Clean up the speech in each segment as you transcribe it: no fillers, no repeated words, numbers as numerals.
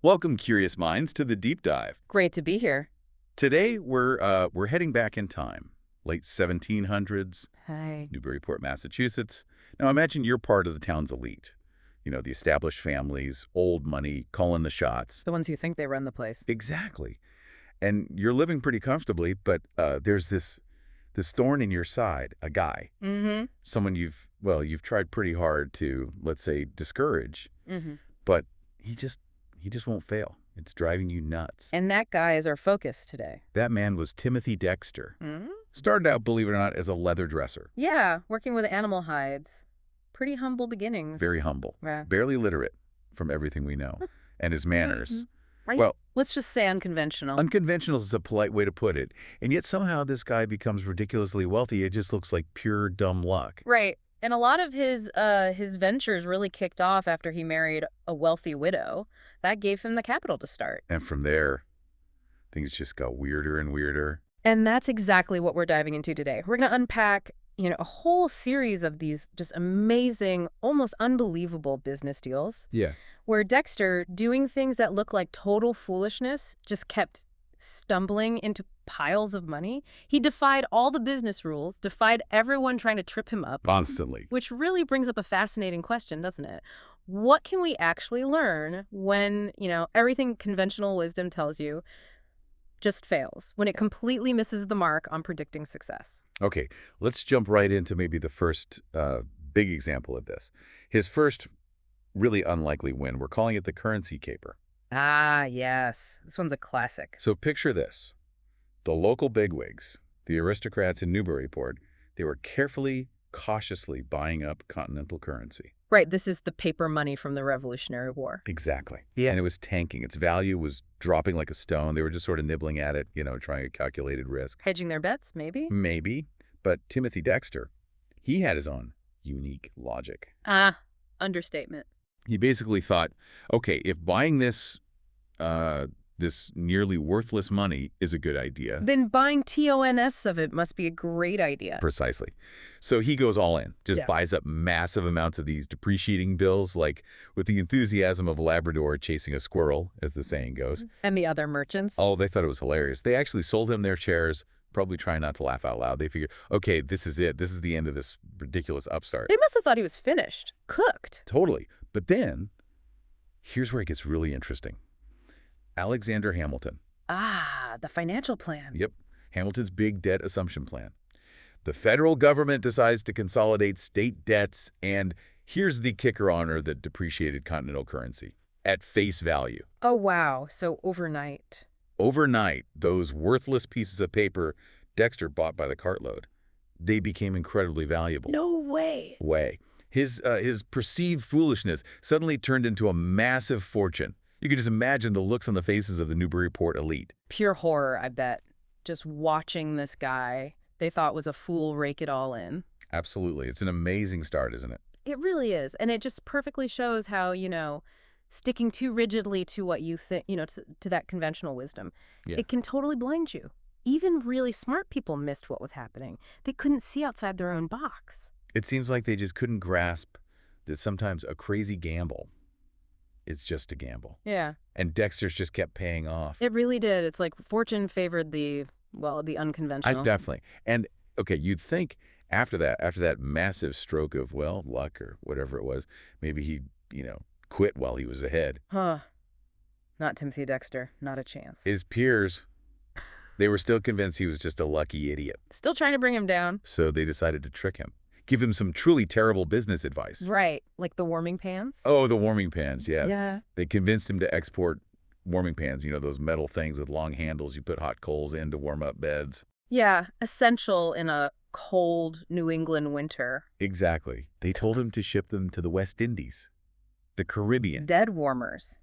Welcome, curious minds, to the deep dive. Great to be here. Today, we're heading back in time, late 1700s, Hi. Newburyport, Massachusetts. Now, imagine you're part of the town's elite. You know, the established families, old money, calling the shots. The ones who think they run the place. Exactly. And you're living pretty comfortably, but there's this thorn in your side, a guy, Mm-hmm. someone you've tried pretty hard to, let's say, discourage, Mm-hmm. but he just won't fail. It's driving you nuts. And that guy is our focus today. That man was Timothy Dexter. Mm-hmm. Started out, believe it or not, as a leather dresser. Yeah, working with animal hides. Pretty humble beginnings. Very humble. Yeah. Barely literate, from everything we know. And his manners. Right. Well, Let's just say unconventional. unconventional is a polite way to put it. And yet somehow this guy becomes ridiculously wealthy. It just looks like pure dumb luck. Right. And a lot of his ventures really kicked off after he married a wealthy widow. That gave him the capital to start. And from there, things just got weirder and weirder. And that's exactly what we're diving into today. We're going to unpack, a whole series of these just amazing, almost unbelievable business deals Yeah. where Dexter, doing things that look like total foolishness, just kept stumbling into piles of money. He defied all the business rules, defied everyone trying to trip him up, Constantly. which really brings up a fascinating question, doesn't it? What can we actually learn when, everything conventional wisdom tells you just fails, when it completely misses the mark on predicting success? Okay, let's jump right into maybe the first big example of this. His first really unlikely win. We're calling it the currency caper. Ah, yes. This one's a classic. So picture this. The local bigwigs, the aristocrats in Newburyport, they were carefully, cautiously buying up continental currency. Right, this is the paper money from the Revolutionary War. Exactly. Yeah. And it was tanking. Its value was dropping like a stone. They were just sort of nibbling at it, trying a calculated risk. Hedging their bets, maybe? Maybe. But Timothy Dexter, he had his own unique logic. Ah, understatement. He basically thought, okay, if buying this nearly worthless money is a good idea. Then buying TONS of it must be a great idea. Precisely. So he goes all in, just Yeah. buys up massive amounts of these depreciating bills, like with the enthusiasm of a Labrador chasing a squirrel, as the saying goes. And the other merchants? Oh, they thought it was hilarious. They actually sold him their shares, probably trying not to laugh out loud. They figured, okay, this is it. This is the end of this ridiculous upstart. They must have thought he was finished, cooked. Totally. But then, here's where it gets really interesting. Alexander Hamilton. Ah, the financial plan. Yep. Hamilton's big debt assumption plan. The federal government decides to consolidate state debts, and here's the kicker honor that depreciated continental currency at face value. Oh, wow. So overnight. Overnight, those worthless pieces of paper Dexter bought by the cartload, they became incredibly valuable. No way. His perceived foolishness suddenly turned into a massive fortune. You could just imagine the looks on the faces of the Newburyport elite. Pure horror, I bet. Just watching this guy they thought was a fool rake it all in. Absolutely. It's an amazing start, isn't it? It really is. And it just perfectly shows how, sticking too rigidly to what you think, to that conventional wisdom, Yeah. it can totally blind you. Even really smart people missed what was happening. They couldn't see outside their own box. It seems like they just couldn't grasp that sometimes a crazy gamble is just a gamble. Yeah, And Dexter's just kept paying off. it really did. It's like fortune favored the unconventional. Definitely. And, okay, you'd think after that massive stroke of, luck or whatever it was, maybe he, quit while he was ahead. Huh. Not Timothy Dexter. Not a chance. His peers, they were still convinced he was just a lucky idiot. Still trying to bring him down. So they decided to trick him. Give him some truly terrible business advice. Right. Like the warming pans? Oh, the warming pans, yes. Yeah. They convinced him to export warming pans, those metal things with long handles you put hot coals in to warm up beds. Yeah. Essential in a cold New England winter. Exactly. They told him to ship them to the West Indies, the Caribbean. Dead warmers.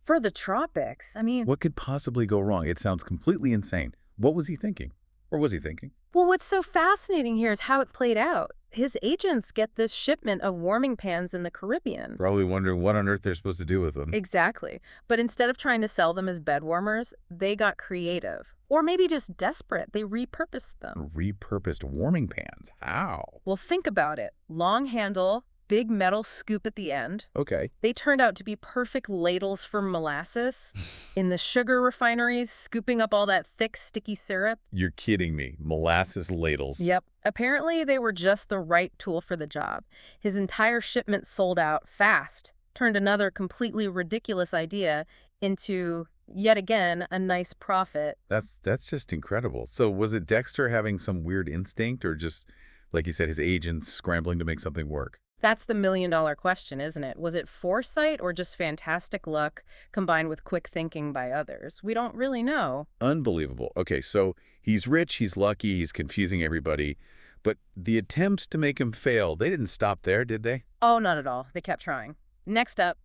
For the tropics. I mean, What could possibly go wrong? It sounds completely insane. What was he thinking? Or was he thinking? well, what's so fascinating here is how it played out. His agents get this shipment of warming pans in the Caribbean. Probably wondering what on earth they're supposed to do with them. Exactly. But instead of trying to sell them as bed warmers, they got creative. Or maybe just desperate. They repurposed them. Repurposed warming pans. How? Well, think about it. Long handle, big metal scoop at the end. Okay. They turned out to be perfect ladles for molasses in the sugar refineries, scooping up all that thick, sticky syrup. You're kidding me. Molasses ladles. Yep. Apparently, they were just the right tool for the job. His entire shipment sold out fast, turned another completely ridiculous idea into, yet again, a nice profit. That's just incredible. So was it Dexter having some weird instinct or just, like you said, his agents scrambling to make something work? That's the million-dollar question, isn't it? Was it foresight or just fantastic luck combined with quick thinking by others? We don't really know. Unbelievable. Okay, so he's rich, he's lucky, he's confusing everybody. But the attempts to make him fail, they didn't stop there, did they? Oh, not at all. They kept trying. Next up,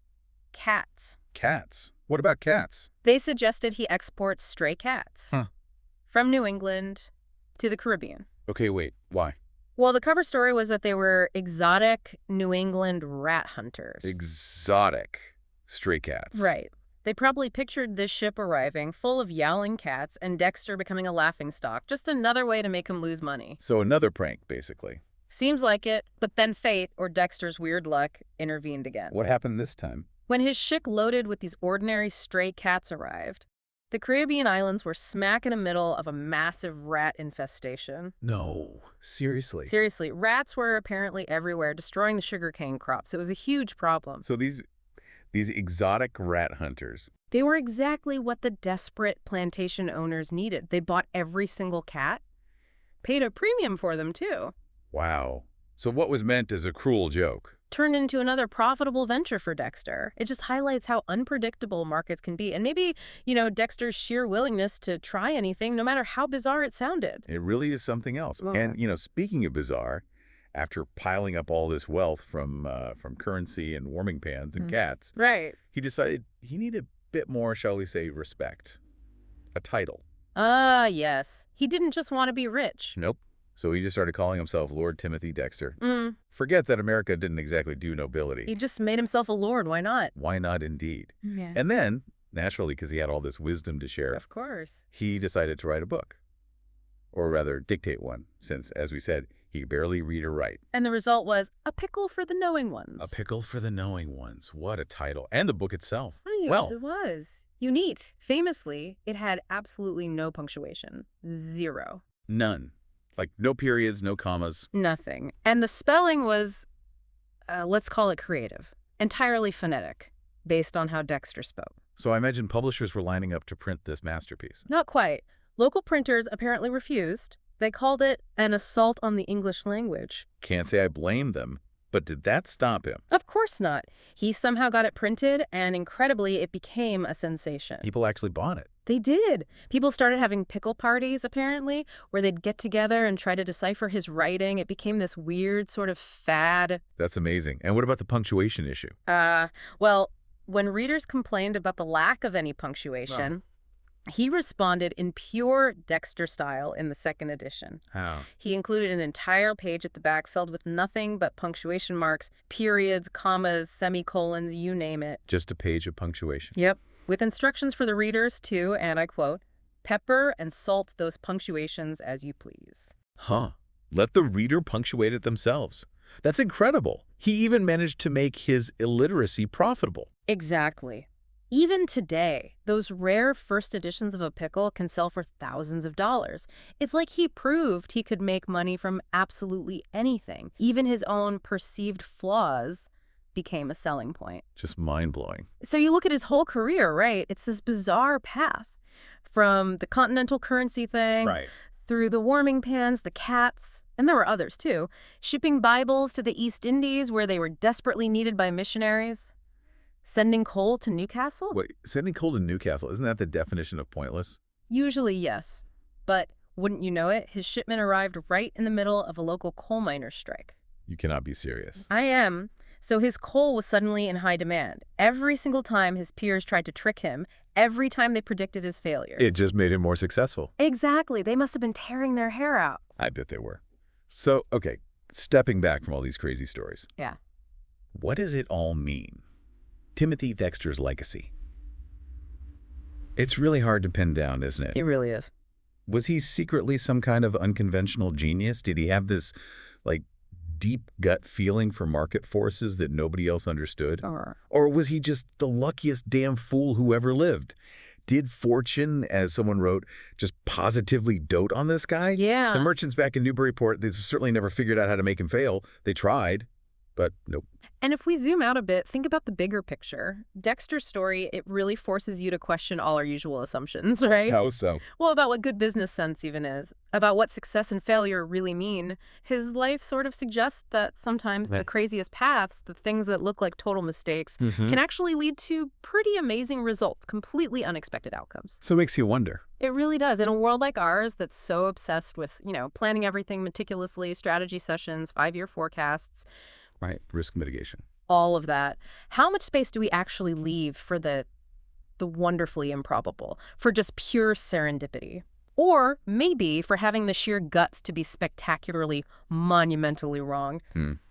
cats. Cats. What about cats? They suggested he export stray cats from New England to the Caribbean. Okay, wait. Why? Well, the cover story was that they were exotic New England rat hunters. Exotic stray cats. Right. They probably pictured this ship arriving full of yowling cats and Dexter becoming a laughingstock. Just another way to make him lose money. So another prank, basically. Seems like it, but then fate, or Dexter's weird luck, intervened again. What happened this time? When his ship loaded with these ordinary stray cats arrived, the Caribbean islands were smack in the middle of a massive rat infestation. No. Seriously? Seriously, rats were apparently everywhere, destroying the sugarcane crops. It was a huge problem. So these exotic rat hunters. They were exactly what the desperate plantation owners needed. They bought every single cat, paid a premium for them, too. Wow. So what was meant as a cruel joke turned into another profitable venture for Dexter. It just highlights how unpredictable markets can be. And maybe, Dexter's sheer willingness to try anything, no matter how bizarre it sounded. It really is something else. And, speaking of bizarre, after piling up all this wealth from currency and warming pans and cats, right, he decided he needed a bit more, shall we say, respect. A title. Yes. He didn't just want to be rich. Nope. So he just started calling himself Lord Timothy Dexter. Forget that America didn't exactly do nobility. He just made himself a lord. Why not? Why not, indeed? Yeah. And then, naturally, because he had all this wisdom to share, Of course. he decided to write a book. Or rather, dictate one, since, as we said, he could barely read or write. And the result was A Pickle for the Knowing Ones. A Pickle for the Knowing Ones. What a title. And the book itself. Well, it was. Unique. Famously, it had absolutely no punctuation. Zero. None. Like no periods, no commas. Nothing. And the spelling was, let's call it creative. Entirely phonetic, based on how Dexter spoke. So I imagine publishers were lining up to print this masterpiece. Not quite. Local printers apparently refused. They called it an assault on the English language. Can't say I blame them, but did that stop him? Of course not. He somehow got it printed, and incredibly, it became a sensation. People actually bought it. They did. People started having pickle parties, apparently, where they'd get together and try to decipher his writing. It became this weird sort of fad. That's amazing. And what about the punctuation issue? Well, when readers complained about the lack of any punctuation, he responded in pure Dexter style in the second edition. How? He included an entire page at the back filled with nothing but punctuation marks, periods, commas, semicolons, you name it. Just a page of punctuation. Yep. With instructions for the readers to, and I quote, pepper and salt those punctuations as you please. Huh. Let the reader punctuate it themselves. That's incredible. He even managed to make his illiteracy profitable. Exactly. Even today, those rare first editions of A Pickle can sell for thousands of dollars. It's like he proved he could make money from absolutely anything. Even his own perceived flaws became a selling point. Just mind-blowing. So you look at his whole career, right? It's this bizarre path from the continental currency thing, through the warming pans, the cats, and there were others too, shipping Bibles to the East Indies where they were desperately needed by missionaries, sending coal to Newcastle. Wait, sending coal to Newcastle, isn't that the definition of pointless? Usually, yes. But wouldn't you know it, his shipment arrived right in the middle of a local coal miners' strike. You cannot be serious. I am. So his coal was suddenly in high demand. Every single time his peers tried to trick him, every time they predicted his failure. It just made him more successful. Exactly. They must have been tearing their hair out. I bet they were. So, okay, stepping back from all these crazy stories. Yeah. What does it all mean? Timothy Dexter's legacy. It's really hard to pin down, isn't it? It really is. Was he secretly some kind of unconventional genius? Did he have this, deep gut feeling for market forces that nobody else understood? Or Or was he just the luckiest damn fool who ever lived? Did fortune, as someone wrote, just positively dote on this guy? The yeah. merchants back in Newburyport, they certainly never figured out how to make him fail. They tried, but nope. And if we zoom out a bit, think about the bigger picture. Dexter's story, it really forces you to question all our usual assumptions, right? How so? Well, about what good business sense even is, about what success and failure really mean. His life sort of suggests that sometimes the Right. craziest paths, the things that look like total mistakes, can actually lead to pretty amazing results, completely unexpected outcomes. So it makes you wonder. It really does. In a world like ours that's so obsessed with, planning everything meticulously, strategy sessions, 5-year forecasts, Right. Risk mitigation. all of that, how much space do we actually leave for the wonderfully improbable, for just pure serendipity? Or maybe for having the sheer guts to be spectacularly, monumentally wrong.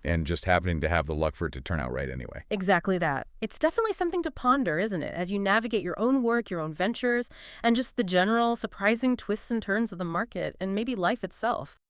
And just happening to have the luck for it to turn out right anyway. Exactly that. It's definitely something to ponder, isn't it, as you navigate your own work, your own ventures, and just the general surprising twists and turns of the market and maybe life itself.